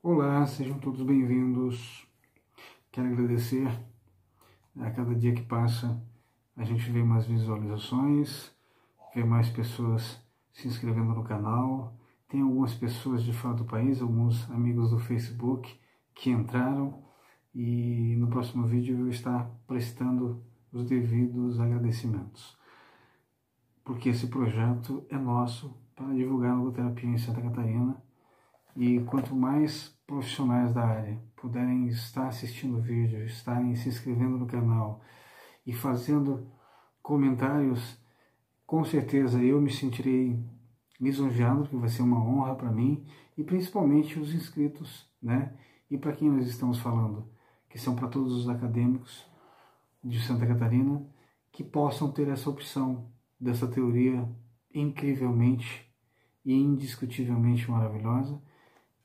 Olá, sejam todos bem-vindos. Quero agradecer a cada dia que passa, a gente vê mais visualizações, vê mais pessoas se inscrevendo no canal. Tem algumas pessoas de fora do país, alguns amigos do Facebook que entraram e no próximo vídeo eu vou estar prestando os devidos agradecimentos. Porque esse projeto é nosso para divulgar a logoterapia em Santa Catarina. E quanto mais profissionais da área puderem estar assistindo o vídeo, estarem se inscrevendo no canal e fazendo comentários, com certeza eu me sentirei lisonjeado, porque vai ser uma honra para mim, e principalmente os inscritos, né? E para quem nós estamos falando, que são para todos os acadêmicos de Santa Catarina, que possam ter essa opção dessa teoria incrivelmente e indiscutivelmente maravilhosa,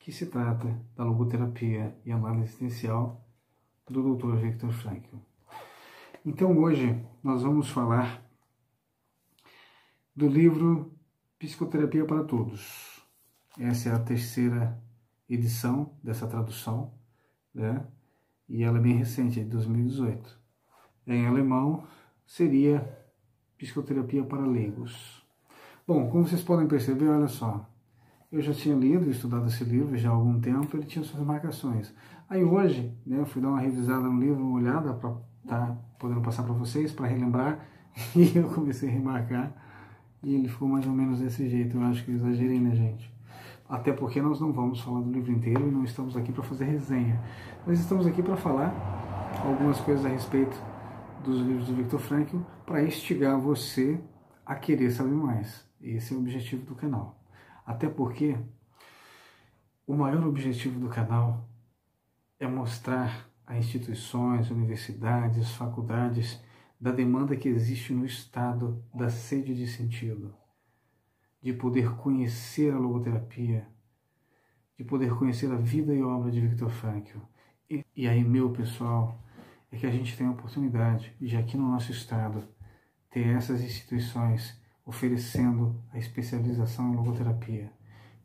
que se trata da logoterapia e análise existencial do Dr. Viktor Frankl. Então hoje nós vamos falar do livro Psicoterapia para Todos. Essa é a terceira edição dessa tradução, né? E ela é bem recente, é de 2018. Em alemão seria Psicoterapia para Leigos. Bom, como vocês podem perceber, olha só, eu já tinha lido e estudado esse livro já há algum tempo, ele tinha suas marcações. Aí hoje, né, eu fui dar uma revisada no livro, uma olhada para estar podendo passar para vocês, para relembrar, e eu comecei a remarcar, e ele ficou mais ou menos desse jeito. Eu acho que eu exagerei, né, gente? Até porque nós não vamos falar do livro inteiro e não estamos aqui para fazer resenha. Nós estamos aqui para falar algumas coisas a respeito dos livros do Viktor Frankl, para instigar você a querer saber mais. Esse é o objetivo do canal. Até porque o maior objetivo do canal é mostrar a instituições, universidades, faculdades, da demanda que existe no estado da sede de sentido, de poder conhecer a logoterapia, de poder conhecer a vida e obra de Viktor Frankl. E aí, meu pessoal, é que a gente tem a oportunidade de aqui no nosso estado ter essas instituições oferecendo a especialização em logoterapia,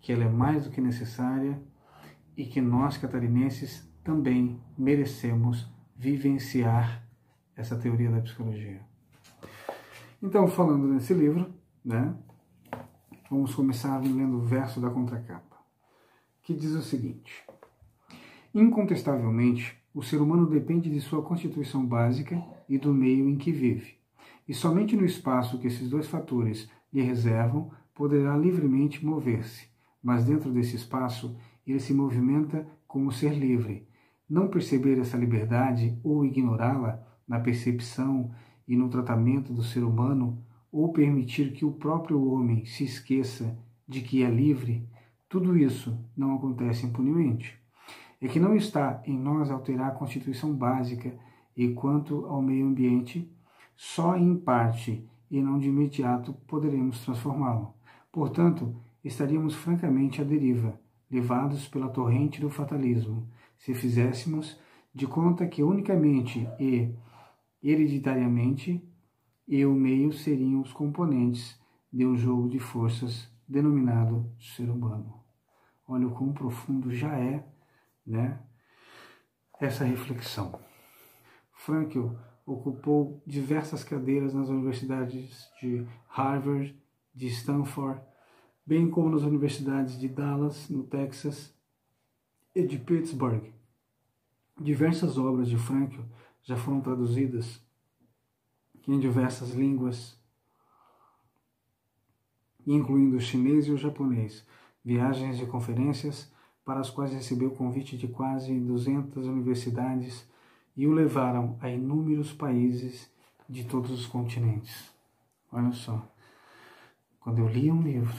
que ela é mais do que necessária e que nós catarinenses também merecemos vivenciar essa teoria da psicologia. Então, falando nesse livro, né, vamos começar lendo o verso da contracapa, que diz o seguinte: incontestavelmente, o ser humano depende de sua constituição básica e do meio em que vive. E somente no espaço que esses dois fatores lhe reservam poderá livremente mover-se, mas dentro desse espaço ele se movimenta como ser livre. Não perceber essa liberdade ou ignorá-la na percepção e no tratamento do ser humano, ou permitir que o próprio homem se esqueça de que é livre, tudo isso não acontece impunemente. É que não está em nós alterar a constituição básica, e quanto ao meio ambiente, só em parte e não de imediato poderemos transformá-lo. Portanto, estaríamos francamente à deriva, levados pela torrente do fatalismo, se fizéssemos de conta que unicamente e hereditariamente e o meio seriam os componentes de um jogo de forças denominado ser humano. Olha o quão profundo já é, né, essa reflexão. Frankl ocupou diversas cadeiras nas universidades de Harvard, de Stanford, bem como nas universidades de Dallas, no Texas, e de Pittsburgh. Diversas obras de Frankl já foram traduzidas em diversas línguas, incluindo o chinês e o japonês, viagens e conferências para as quais recebeu convite de quase 200 universidades e o levaram a inúmeros países de todos os continentes. Olha só, quando eu lia um livro,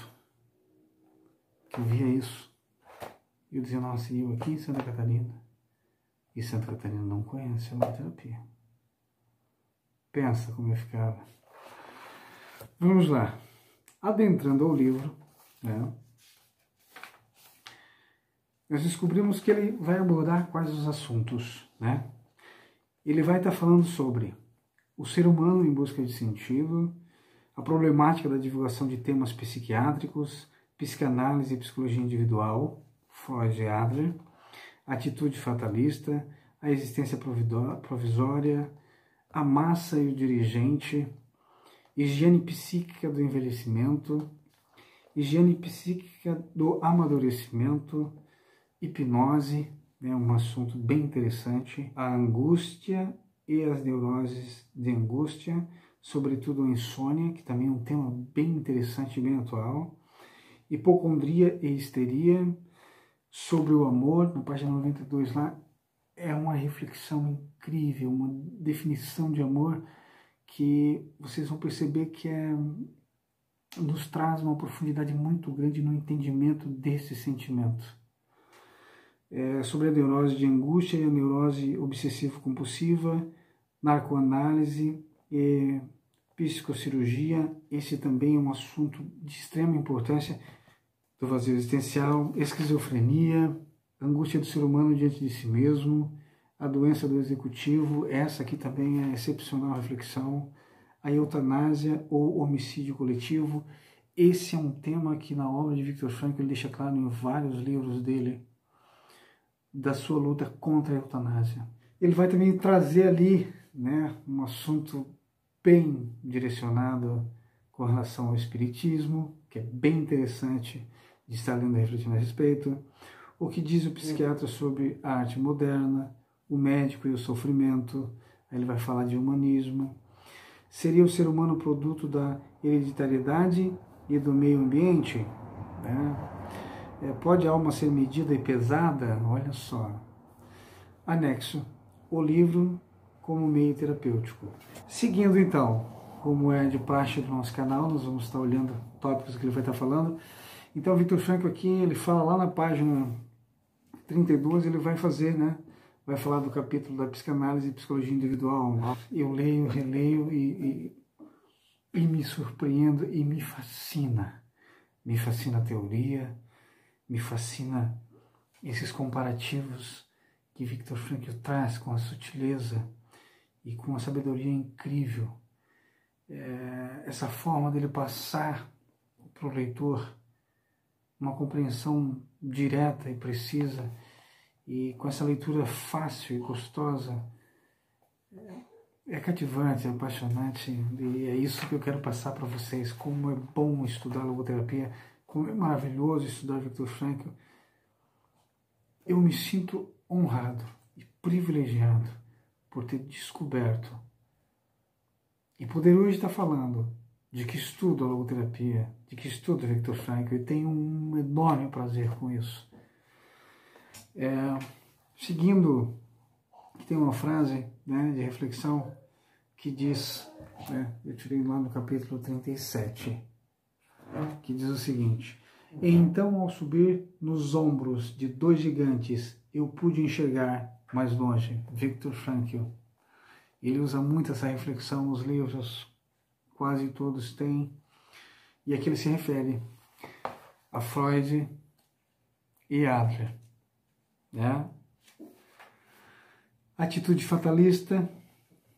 que eu via isso, eu dizia, nossa, eu aqui em Santa Catarina, e Santa Catarina não conhece a logoterapia. Pensa como eu ficava. Vamos lá. Adentrando ao livro, né, nós descobrimos que ele vai abordar quais os assuntos, né? Ele vai estar falando sobre o ser humano em busca de sentido, a problemática da divulgação de temas psiquiátricos, psicanálise e psicologia individual, Freud e Adler, atitude fatalista, a existência provisória, a massa e o dirigente, higiene psíquica do envelhecimento, higiene psíquica do amadurecimento, hipnose, um assunto bem interessante, a angústia e as neuroses de angústia, sobretudo a insônia, que também é um tema bem interessante e bem atual, hipocondria e histeria, sobre o amor, na página 92 lá, é uma reflexão incrível, uma definição de amor que vocês vão perceber que nos traz uma profundidade muito grande no entendimento desse sentimento. Sobre a neurose de angústia e a neurose obsessivo-compulsiva, narcoanálise e psicocirurgia, esse também é um assunto de extrema importância, do vazio existencial, esquizofrenia, angústia do ser humano diante de si mesmo, a doença do executivo, essa aqui também é excepcional reflexão, a eutanásia ou homicídio coletivo. Esse é um tema que na obra de Viktor Frankl ele deixa claro em vários livros dele, da sua luta contra a eutanásia. Ele vai também trazer ali, um assunto bem direcionado com relação ao espiritismo, que é bem interessante de estar lendo e refletindo a respeito, o que diz o psiquiatra sobre a arte moderna, o médico e o sofrimento, aí ele vai falar de humanismo. Seria o ser humano produto da hereditariedade e do meio ambiente? Pode a alma ser medida e pesada? Olha só. Anexo, o livro como meio terapêutico. Seguindo então, como é de praxe do nosso canal, nós vamos estar olhando tópicos que ele vai estar falando. Então, o Viktor Frankl aqui, ele fala lá na página 32, ele vai fazer, vai falar do capítulo da psicanálise e psicologia individual. Eu leio, releio e me surpreendo e me fascina. Me fascina a teoria, me fascina esses comparativos que Viktor Frankl traz com a sutileza e com a sabedoria incrível. Essa forma dele passar para o leitor uma compreensão direta e precisa, e com essa leitura fácil e gostosa, é cativante, é apaixonante, e é isso que eu quero passar para vocês, como é bom estudar logoterapia, como é maravilhoso estudar Viktor Frankl. Eu me sinto honrado e privilegiado por ter descoberto e poder hoje estar falando de que estudo a logoterapia, de que estudo Viktor Frankl, e tenho um enorme prazer com isso. Seguindo, tem uma frase de reflexão que diz, eu tirei lá no capítulo 37, que diz o seguinte: e então, ao subir nos ombros de dois gigantes, eu pude enxergar mais longe. Viktor Frankl. Ele usa muito essa reflexão nos livros, quase todos têm, e aqui ele se refere a Freud e Adler. Atitude fatalista,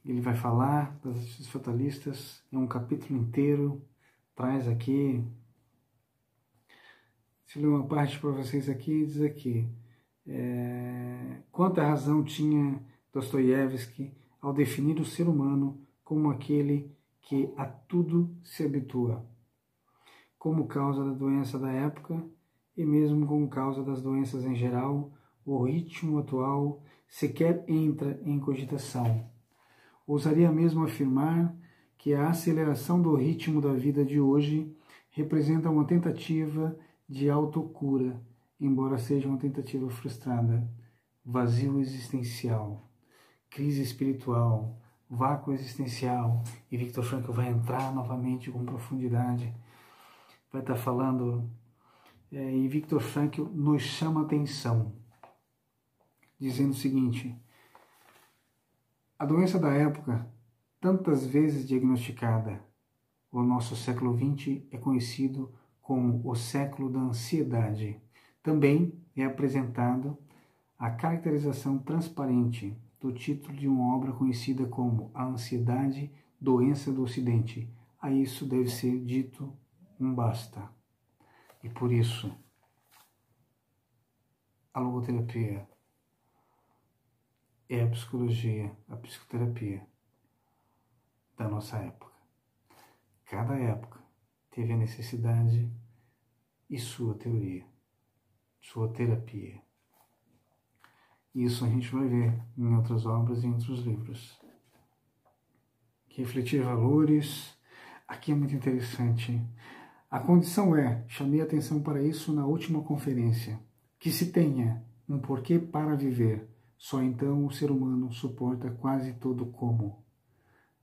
ele vai falar das atitudes fatalistas, é um capítulo inteiro, traz aqui, se eu ler uma parte para vocês aqui, diz aqui, quanta razão tinha Dostoiévski ao definir o ser humano como aquele que a tudo se habitua, como causa da doença da época e mesmo como causa das doenças em geral, o ritmo atual sequer entra em cogitação. Ousaria mesmo afirmar que a aceleração do ritmo da vida de hoje representa uma tentativa de autocura, embora seja uma tentativa frustrada, vazio existencial, crise espiritual, vácuo existencial, e Viktor Frankl vai entrar novamente com profundidade, vai estar falando, e Viktor Frankl nos chama a atenção, dizendo o seguinte: a doença da época, tantas vezes diagnosticada, o nosso século XX é conhecido como o século da ansiedade. Também é apresentado a caracterização transparente do título de uma obra conhecida como A Ansiedade, Doença do Ocidente. A isso deve ser dito um basta. E por isso, a logoterapia é a psicologia, a psicoterapia da nossa época. Cada época teve a necessidade e sua teoria, sua terapia. Isso a gente vai ver em outras obras e em outros livros. Refletir valores, aqui é muito interessante. A condição é, chamei a atenção para isso na última conferência, que se tenha um porquê para viver, só então o ser humano suporta quase todo como.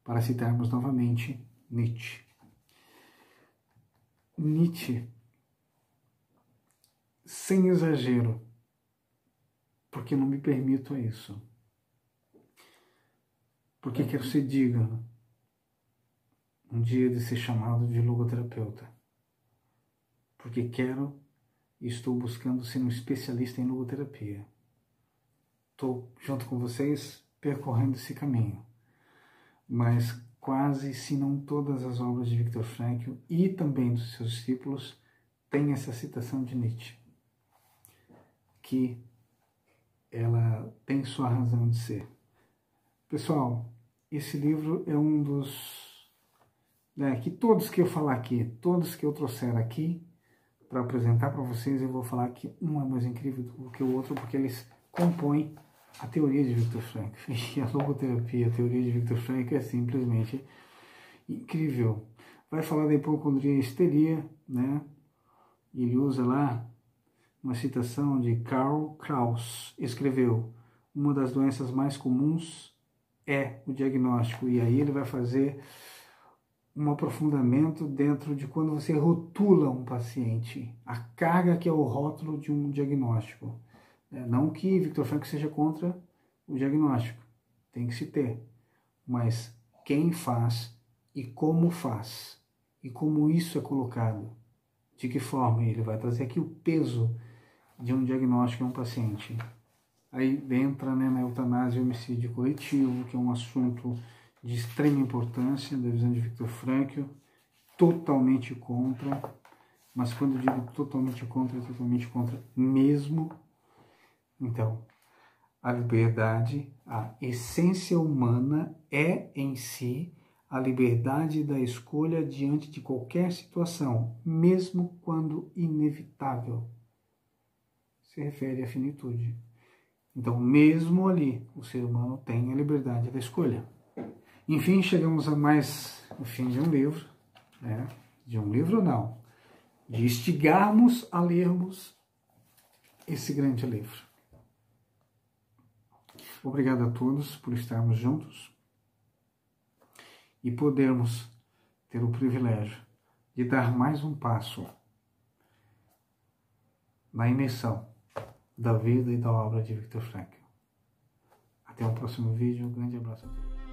Para citarmos novamente Nietzsche. Nietzsche, sem exagero, porque não me permito a isso. Porque quero ser digno um dia de ser chamado de logoterapeuta. Porque quero e estou buscando ser um especialista em logoterapia. Estou junto com vocês percorrendo esse caminho. Mas quase, se não todas as obras de Viktor Frankl e também dos seus discípulos têm essa citação de Nietzsche, que ela tem sua razão de ser. Pessoal, esse livro é um dos... que todos que eu falar aqui, todos que eu trouxer aqui para apresentar para vocês, eu vou falar que um é mais incrível do que o outro, porque eles compõem a teoria de Viktor Frankl. E a logoterapia, a teoria de Viktor Frankl é simplesmente incrível. Vai falar da hipocondria e histeria, né? Ele usa lá uma citação de Karl Kraus. Escreveu: uma das doenças mais comuns é o diagnóstico. E aí ele vai fazer um aprofundamento dentro de quando você rotula um paciente, a carga que é o rótulo de um diagnóstico. Não que Viktor Frankl seja contra o diagnóstico, tem que se ter, mas quem faz e como isso é colocado, de que forma ele vai trazer aqui o peso de um diagnóstico em um paciente. Aí entra, na eutanásia e homicídio coletivo, que é um assunto de extrema importância da visão de Viktor Frankl, totalmente contra, mas quando eu digo totalmente contra, é totalmente contra mesmo. Então, a liberdade, a essência humana é em si a liberdade da escolha diante de qualquer situação, mesmo quando inevitável. Se refere à finitude. Então, mesmo ali, o ser humano tem a liberdade da escolha. Enfim, chegamos a mais o fim de um livro, de um livro não, de instigarmos a lermos esse grande livro. Obrigado a todos por estarmos juntos e podermos ter o privilégio de dar mais um passo na imersão da vida e da obra de Viktor Frankl. Até o próximo vídeo, um grande abraço a todos.